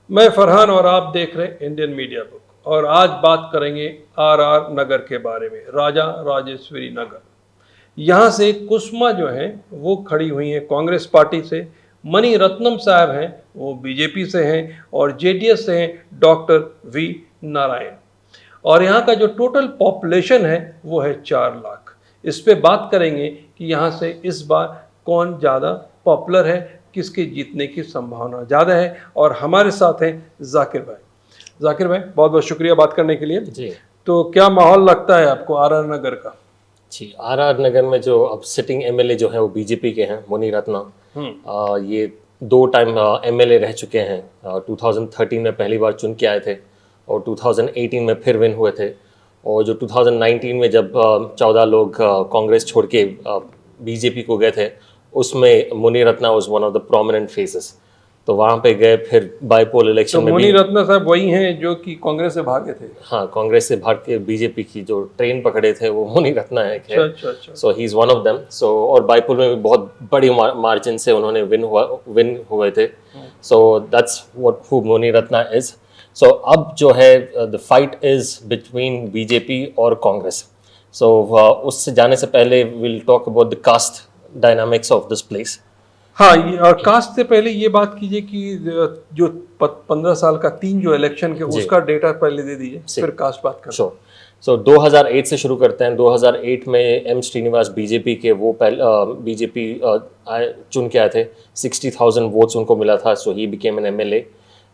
मैं फरहान और आप देख रहे हैं इंडियन मीडिया बुक और आज बात करेंगे आरआर नगर के बारे में। राजा राजेश्वरी नगर, यहाँ से कुसुमा जो है वो खड़ी हुई है कांग्रेस पार्टी से, मणि रत्नम साहब हैं वो बीजेपी से हैं और जेडीएस से हैं डॉक्टर वी नारायण। और यहाँ का जो टोटल पॉपुलेशन है वो है 4 लाख। इस पे बात करेंगे कि यहाँ से इस बार कौन ज़्यादा पॉपुलर है, किसके जीतने की संभावना ज़्यादा है। और हमारे साथ हैं जाकिर भाई। जाकिर भाई, बहुत बहुत शुक्रिया बात करने के लिए जी। तो क्या माहौल लगता है आपको आरआर नगर का? जी, आरआर नगर में जो अब सिटिंग एमएलए जो है वो बीजेपी के हैं, मुनी रत्ना। ये 2 टाइम एमएलए रह चुके हैं। 2013 में पहली बार चुन के आए थे और 2018 में फिर विन हुए थे। और जो 2019 में जब 14 लोग कांग्रेस छोड़ के बीजेपी को गए थे, उसमें Muni Ratna was one of the prominent faces. तो वहाँ पे गए, फिर बाईपोल इलेक्शन में मुनी रत्ना साहब वही हैं जो कि कांग्रेस से भागे थे? हाँ, कांग्रेस से भाग के बीजेपी की जो ट्रेन पकड़े थे वो मुनी रत्ना है। अच्छा। So he is one of them. So और बाईपोल में भी बहुत बड़ी मार्जिन से उन्होंने विन हुए थे। So that's what who Muni Ratna is. So अब जो है the fight is between BJP और कांग्रेस। सो उससे जाने से पहले will talk about the caste dynamics of this place. हाँ, और कास्ट से पहले ये बात कीजिए कि जो 15 साल का 3 जो इलेक्शन के उसका डेटा पहले दे दीजिए, फिर कास्ट बात करें। श्योर। सो 2008 से शुरू करते हैं। 2008 में एम श्रीनिवास बीजेपी के वो बीजेपी चुन के आए थे। 60,000 वोट्स उनको मिला था। So he became an MLA.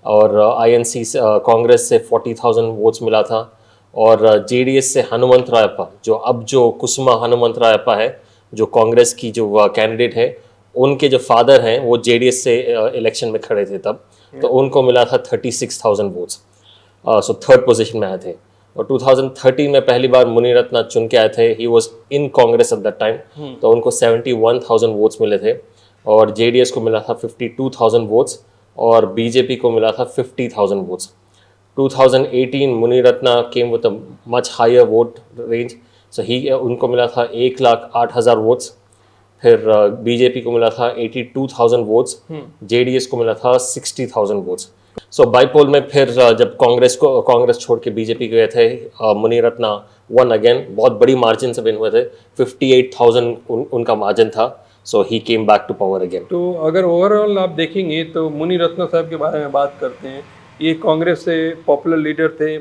और आईएनसी कांग्रेस से 40,000 वोट्स मिला था। और जेडीएस से हनुमंत रायप्पा, जो कुसुमा हनुमंत रायप्पा है, जो कांग्रेस की जो कैंडिडेट है, उनके जो फादर हैं वो जेडीएस से इलेक्शन में खड़े थे तब। तो उनको मिला था 36,000 वोट्स। सो थर्ड पोजीशन में आए थे। और 2013 में पहली बार मुनी रत्ना चुन के आए थे। He was in Congress at that time. तो उनको 71,000 वोट्स मिले थे। और जेडीएस को मिला था 52,000 वोट्स और बीजेपी को मिला था 50,000 votes. 2018 Muni Ratna came with a much higher vote range. So उनको मिला था 1,08,000 वोट्स। फिर बीजेपी को मिला था 82,000 वोट्स। जेडीएस को मिला था 60,000 वोट्स। सो बाईपोल में फिर जब कांग्रेस छोड़ के बीजेपी गए थे, मुनी रत्ना वन अगेन, बहुत बड़ी मार्जिन से विन हुए थे। 58,000 उनका मार्जिन था। So he came back to power again. तो अगर ओवरऑल आप देखेंगे तो मुनी रत्ना साहब के बारे में बात करते हैं। ये कांग्रेस से पॉपुलर लीडर थे,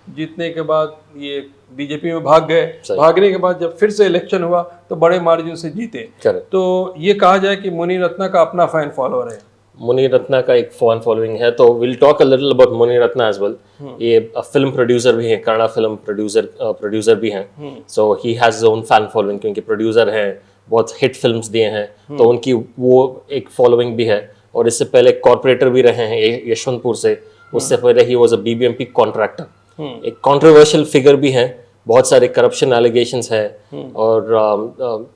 जीतने के बाद ये बीजेपी में भाग गए। भागने के बाद जब फिर से इलेक्शन हुआ तो बड़े मार्जिन से जीते। तो ये कहा जाए कि मुनी रत्ना का अपना फैन फॉलोअर है। मुनी रत्ना का एक फैन फॉलोइंग है। तो will talk a little about Muni Ratna as well. ये फिल्म प्रोड्यूसर भी हैं, कन्नड़ा फिल्म प्रोड्यूसर भी हैं। So he has his own fan following, क्योंकि प्रोड्यूसर हैं, बहुत हिट फिल्म्स दिए हैं। तो उनकी वो एक फॉलोइंग भी है। और इससे पहले कॉर्पोरेटर भी रहे हैं यशवंतपुर से। उससे पहले ही वाज अ बीबीएमपी कॉन्ट्रैक्टर। एक कंट्रोवर्शियल फिगर भी हैं। बहुत सारे करप्शन एलिगेशंस है। और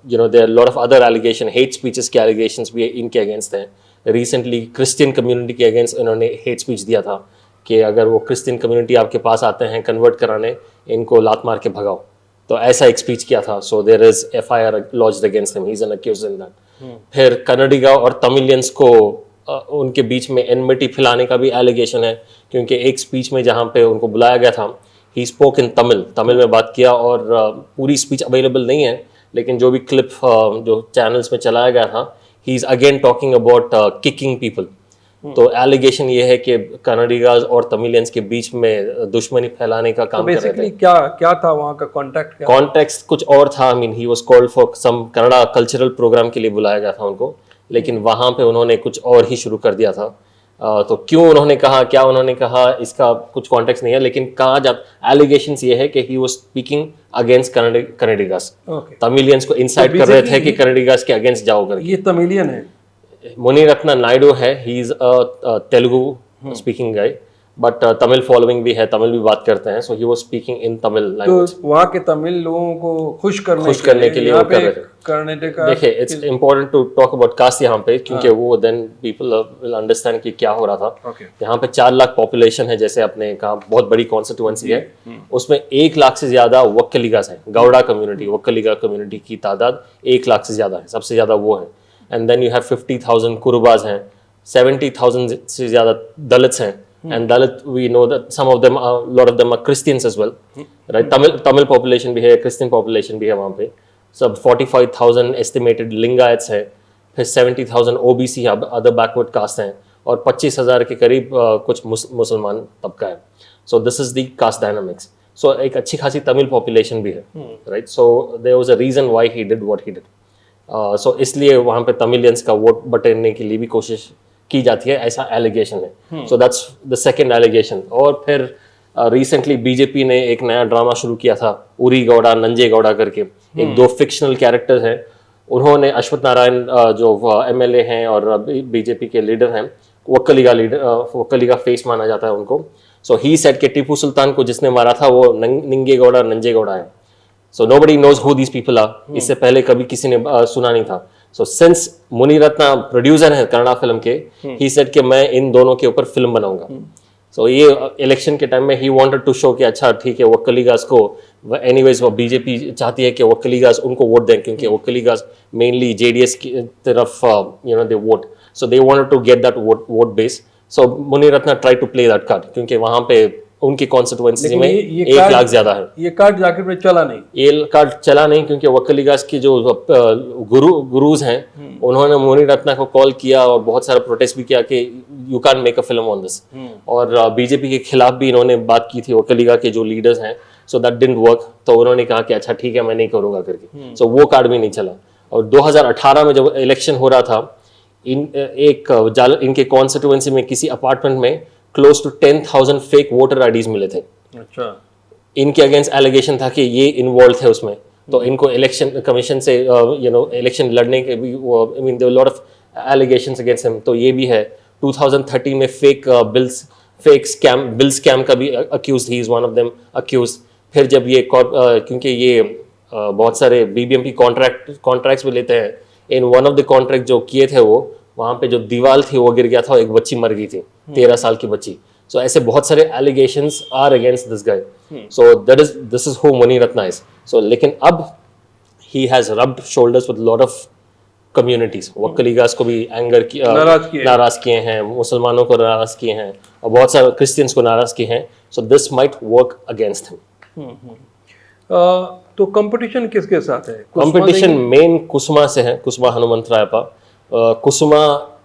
there lot of other allegation, hate speeches के एलिगेशंस भी इनके अगेंस्ट हैं। रिसेंटली क्रिश्चियन कम्युनिटी के अगेंस्ट इन्होंने हेट स्पीच दिया था कि अगर वो क्रिश्चियन कम्युनिटी आपके पास आते हैं कन्वर्ट कराने, इनको लात मार के भगाओ। तो ऐसा एक स्पीच किया था। So there is FIR lodged against him. He is an accused in that. फिर कन्नडिगा और तमिलियंस को उनके बीच में एनमिटी फैलाने का भी एलिगेशन है, क्योंकि एक स्पीच में जहाँ पे उनको बुलाया गया था, ही स्पोक इन तमिल में बात किया। और पूरी स्पीच अवेलेबल नहीं है, लेकिन जो भी क्लिप जो चैनल्स में चलाया गया था, he is again talking about kicking people. तो एलिगेशन ये है कि कन्नडिगाज और तमिलियंस के बीच में दुश्मनी फैलाने का काम कर रहे थे। क्या था वहाँ का कॉन्टेक्स्ट कुछ और था। I mean he was called for some Kannada cultural programme के लिए बुलाया गया था उनको, लेकिन वहाँ पे उन्होंने कुछ और ही शुरू कर दिया था। तो क्यों उन्होंने कहा, क्या उन्होंने कहा, इसका कुछ कॉन्टेक्स्ट नहीं है, लेकिन कहा जब एलिगेशंस ये है कि he was speaking against Kannadigas. Tamilians को इंसाइट कर रहे थे कि कन्नडिगास के अगेंस्ट जाओ करके। ये तमिलियन है? मुनी रत्ना नायडू है। He is a Telugu speaking guy, but Tamil following भी है, तमिल भी बात करते हैं। So he was speaking in Tamil language. तो वहाँ के तमिल लोगों को खुश करने के लिए वो कर रहे थे। कर्नाटक देखिए, it's important to talk about caste यहाँ पे, क्योंकि वो देन पीपल विल अंडरस्टैंड कि क्या हो रहा था। यहाँ पे 4 लाख पॉपुलेशन है, जैसे आपने कहा, बहुत बड़ी कॉन्स्टिट्यूएंसी है। उसमें 1 लाख से ज्यादा वक्कलिगास है। गौड़ा कम्युनिटी, वक्कलिगा कम्युनिटी की तादाद 1 लाख से ज्यादा है, सबसे ज्यादा वो है। And then you have 50,000 Kurubas हैं, 70,000 से ज़्यादा दलित्स हैं, and Dalit we know that some of them lot of them are Christians as well, right? Tamil population भी है, क्रिश्चियन पॉपुलेशन भी है वहाँ पे। सब 45,000 एस्टिमेटेड लिंगायत्स है, फिर 70,000 ओबीसी अदर बैकवर्ड कास्ट हैं, और 25,000 के करीब कुछ मुसलमान तबका है। So this is the caste dynamics. So एक अच्छी खासी तमिल पॉपुलेशन भी है, right? So there was a reason why he did what he did. So इसलिए वहाँ पे तमिलियंस का वोट बटोरने के लिए भी कोशिश की जाती है, ऐसा एलिगेशन है। So that's the second allegation. और फिर रिसेंटली बीजेपी ने एक नया ड्रामा शुरू किया था, उरी गौड़ा नंजे गौड़ा करके, एक दो फिक्शनल कैरेक्टर्स हैं। उन्होंने अश्वत्थ नारायण जो एमएलए हैं और बीजेपी के लीडर हैं, वक्कलिगा फेस माना जाता है उनको। सो ही सेड कि टीपू सुल्तान को जिसने मारा था वो निंगे गौड़ा नंजे गौड़ा है। So nobody knows who these people are. इससे पहले कभी किसी ने सुना नहीं था। सो सिंस मुनिरत्ना प्रोड्यूसर है कन्नड़ा फिल्म के, ही सेड कि मैं इन दोनों के ऊपर फिल्म बनाऊंगा। सो ये इलेक्शन के टाइम में ही वांटेड टू शो कि अच्छा ठीक है, वक्कलिगास को एनीवेज वो बीजेपी चाहती है कि वक्कलिगास उनको वोट दें, क्योंकि वक्कलिगास मेनली जेडीएस की तरफ they vote. So they wanted to get that vote base. So Munirathna try to play that card, क्योंकि वहां पे उनकी कॉन्स्टिट्यूएंसी में 1 लाख ज्यादा है। ये कार्ड जाकर में चला नहीं, ये कार्ड चला नहीं, क्योंकि वक्कलिगास की जो गुरुज हैं उन्होंने मुनिरत्ना को कॉल किया और बहुत सारा प्रोटेस्ट भी किया कि you can make a film on this. और बीजेपी के खिलाफ भी इन्होंने बात की थी, वक्कलिगा के जो लीडर्स हैं। So that didn't work. तो उन्होंने कहा कि अच्छा ठीक है, मैं नहीं करूंगा करके। सो वो कार्ड भी नहीं चला। और 2018 में जब इलेक्शन हो रहा था, इनके कॉन्स्टिट्यूएंसी में किसी अपार्टमेंट में close to 10,000 fake voter IDs मिले थे। अच्छा, इनके अगेंस्ट एलिगेशन था कि ये इन्वॉल्व थे उसमें। तो इनको इलेक्शन कमीशन से इलेक्शन लड़ने के भी I mean there lot of allegations against him. तो ये भी है। 2013 में फेक बिल स्कैम का भी accuse, he is one of them accuse. फिर जब ये क्योंकि ये बहुत सारे बीबीएमपी कॉन्ट्रैक्ट्स भी लेते हैं, in one of the contract जो किए थे वो, वहां पे जो दीवार थी वो गिर गया था, एक बच्ची मर गई थी, 13 साल की बच्ची। सो ऐसे बहुत सारे allegations are against this guy. So this is who Munirathna is. So लेकिन अब he has rubbed shoulders with lot of communities. Vokkaligas को भी नाराज किए हैं, मुसलमानों को नाराज किए हैं, और बहुत सारे क्रिश्चियंस को नाराज किए हैं। So this might work against him. तो कंपटीशन किसके साथ है? कंपटीशन मेन कुसुमा से है, कुसुमा हनुमंतरायप्पा। कुसुमा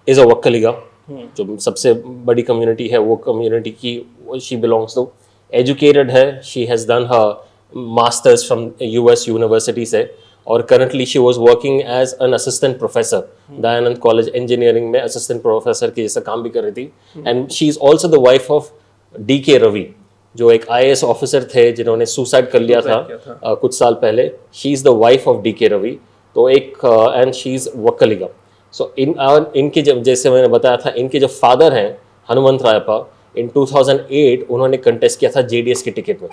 इज अ वक्कलिगा, जो सबसे बड़ी कम्युनिटी है वो कम्युनिटी की शी बिलोंग्स टू। एजुकेटेड है, she has done her masters from US university से, और currently she was working as an assistant professor Dayanand college engineering में, असिस्टेंट प्रोफेसर के जैसा काम भी कर रही थी। And she is also the wife of DK Ravi, जो एक IAS ऑफिसर थे जिन्होंने सुसाइड कर लिया था कुछ साल पहले। She is the wife of DK Ravi. तो एक and she is Vokkaliga. So इनके जैसे मैंने बताया था, इनके जो फादर हैं हनुमंतरायप्पा, इन 2008 उन्होंने कंटेस्ट किया था JDS के टिकट में।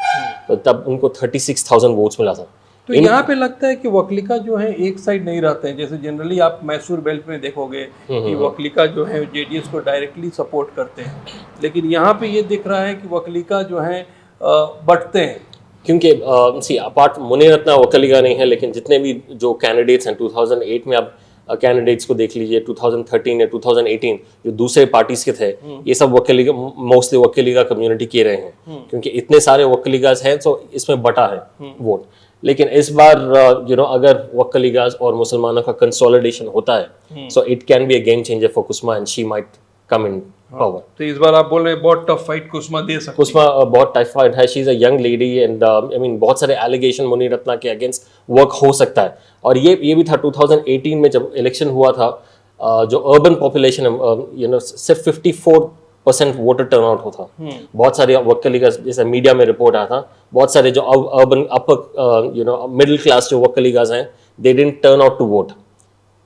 तो तब उनको 36,000 वोट्स मिला था। तो यहाँ पे लगता है कि वक्कलिगा जो है एक साइड नहीं रहते हैं। जैसे जनरली आप मैसूर बेल्ट में देखोगे कि वक्कलिगा जो है JDS को डायरेक्टली सपोर्ट करते हैं, लेकिन यहाँ पे ये दिख रहा है कि वक्कलिगा जो है बंटते हैं। क्योंकि अपार्ट मुनिरत्ना वक्कलिगा नहीं है, लेकिन जितने भी जो कैंडिडेट्स हैं 2008 में, आप कैंडिडेट्स को देख लीजिए, 2013 या 2018 जो दूसरे पार्टीज के थे, ये सब वक्कलिगा, मोस्टली वक्कलिगा कम्युनिटी के रहे हैं। क्योंकि इतने सारे वक्कलिगास हैं तो इसमें बटा है वोट। लेकिन इस बार अगर वक्कलिगास और मुसलमानों का कंसोलिडेशन होता है, so it can be a game changer for Kusuma and she might come in power. तो इस बार आप बोल रहे हैं बहुत टफ फाइट कुसुमा दे सकती है। कुसुमा बहुत टफ फाइट है। She is a young lady and I mean बहुत सारे एलिगेशन मुनिरत्ना के अगेंस्ट वर्क हो सकता है। और ये भी था 2018 में जब इलेक्शन हुआ था, जो अर्बन पॉपुलेशन सिर्फ 54% वोटर टर्नआउट होता। बहुत सारे वक्कलिगा, जैसे मीडिया में रिपोर्ट आया था, बहुत सारे जो अर्बन अपर मिडिल क्लास जो वक्कलिगास हैं, they didn't turn out to vote,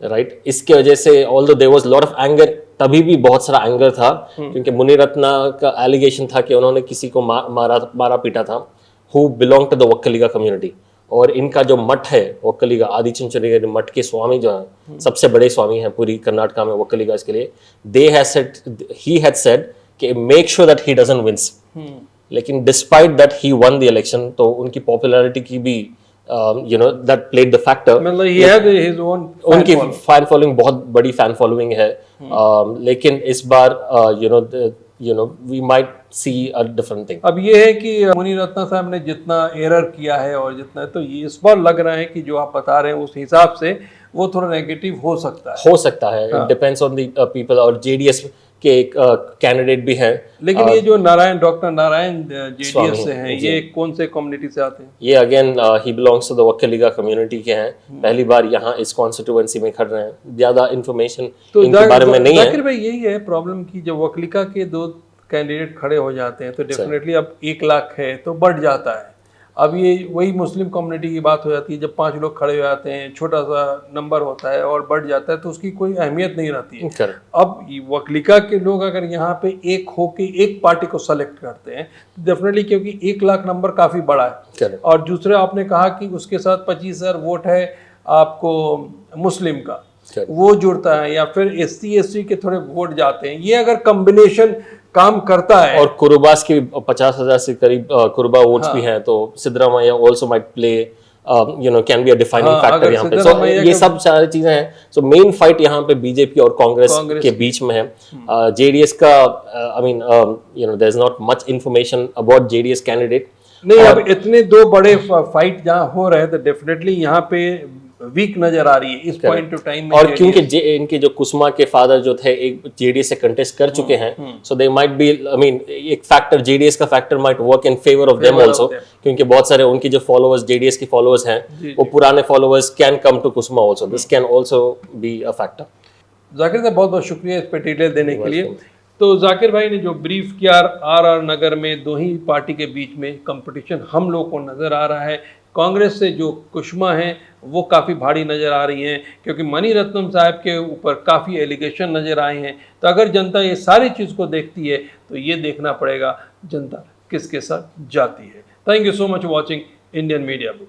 right. इसके वजह से although there was lot of anger, तभी भी बहुत सारा एंगर था, क्योंकि मुनिरत्ना का एलिगेशन था कि उन्होंने किसी को मारा पीटा था who belong to the Vokkaliga community. और इनका जो मठ है वक्कलिगा आदिचुंचनगिरी मठ के स्वामी जो हैं, सबसे बड़े स्वामी हैं पूरी कर्नाटका में वक्कलिगास के लिए, he had said कि make sure that he doesn't wins. लेकिन despite that he won the election, तो उनकी पॉपुलैरिटी की भी that played the factor. मतलब he had his own fan उनकी following. फैन फॉलोइंग बहुत बड़ी फैन फॉलोइंग है, लेकिन इस बार we might see a different thing. अब ये है कि मुनी रत्ना साहब ने जितना एरर किया है और जितना, तो ये इस बार लग रहा है कि जो आप बता रहे हैं उस हिसाब से वो थोड़ा नेगेटिव हो सकता है. हो सकता है, it depends on the people. और जेडीएस के एक कैंडिडेट भी हैं. लेकिन ये जो डॉक्टर नारायण जेडीएस से हैं, ये कौन से कम्युनिटी से आते हैं? ये again he belongs to the Vokkaliga community के हैं. पहली बार यहाँ इस कॉन्स्टिट्यूएंसी में खड़ रहे हैं. ज्यादा इन्फॉर्मेशन तो इनके बारे में नहीं है. जाकिर भाई यही है प्रॉब्लम की जब वक्कलिगा के 2 कैंडिडेट खड़े हो जाते हैं तो डेफिनेटली अब 1 लाख है तो बढ़ जाता है. अब ये वही मुस्लिम कम्युनिटी की बात हो जाती है, जब 5 लोग खड़े हो जाते हैं, छोटा सा नंबर होता है और बढ़ जाता है तो उसकी कोई अहमियत नहीं रहती है. Correct. अब वक्कलिगा के लोग अगर यहाँ पे एक होके एक पार्टी को सेलेक्ट करते हैं तो डेफिनेटली, क्योंकि 1 लाख नंबर काफ़ी बड़ा है. Correct. और दूसरा आपने कहा कि उसके साथ 25,000 वोट है आपको मुस्लिम का, Correct. वो जुड़ता है, या फिर SC/ST के थोड़े वोट जाते हैं. ये अगर कम्बिनेशन काम करता है, और कुरुबास की 50,000 से करीब कुरुबा वोट्स भी हैं, तो Siddaramaiah also might play can be a defining factor यहाँ पे. सो ये सब सारी चीजें हैं. सो मेन फाइट यहाँ पे बीजेपी और कांग्रेस के बीच में है. जेडीएस का I mean there is not much information about JDS candidate. नहीं, अब इतने 2 बड़े फाइट जहाँ हो रहे हैं तो डेफिनेटली यहाँ पे वीक नजर आ रही है इस पॉइंट ऑफ टाइम में. और क्योंकि इनके जो कुसुमा के फादर जो थे एक जेडीएस से कंटेस्ट कर चुके हैं, so they might be I mean एक फैक्टर, जेडीएस का factor might work in favour of them also, क्योंकि बहुत सारे उनके जो फॉलोअर्स जेडीएस के फॉलोअर्स हैं वो पुराने followers can come to Kusuma also. This can also be a factor. Zakir साहब बहुत बहुत शुक्रिया इस पे डिटेल देने के लिए. तो जाकिर भाई ने जो ब्रीफ किया, आर नगर में 2 ही पार्टी के बीच में कंपटीशन हम लोग को नज़र आ रहा है. कांग्रेस से जो कुसुमा हैं वो काफ़ी भारी नज़र आ रही हैं, क्योंकि मनी रत्नम साहब के ऊपर काफ़ी एलिगेशन नज़र आए हैं. तो अगर जनता ये सारी चीज़ को देखती है तो ये देखना पड़ेगा जनता किसके साथ जाती है. Thank you so much watching Indian media book.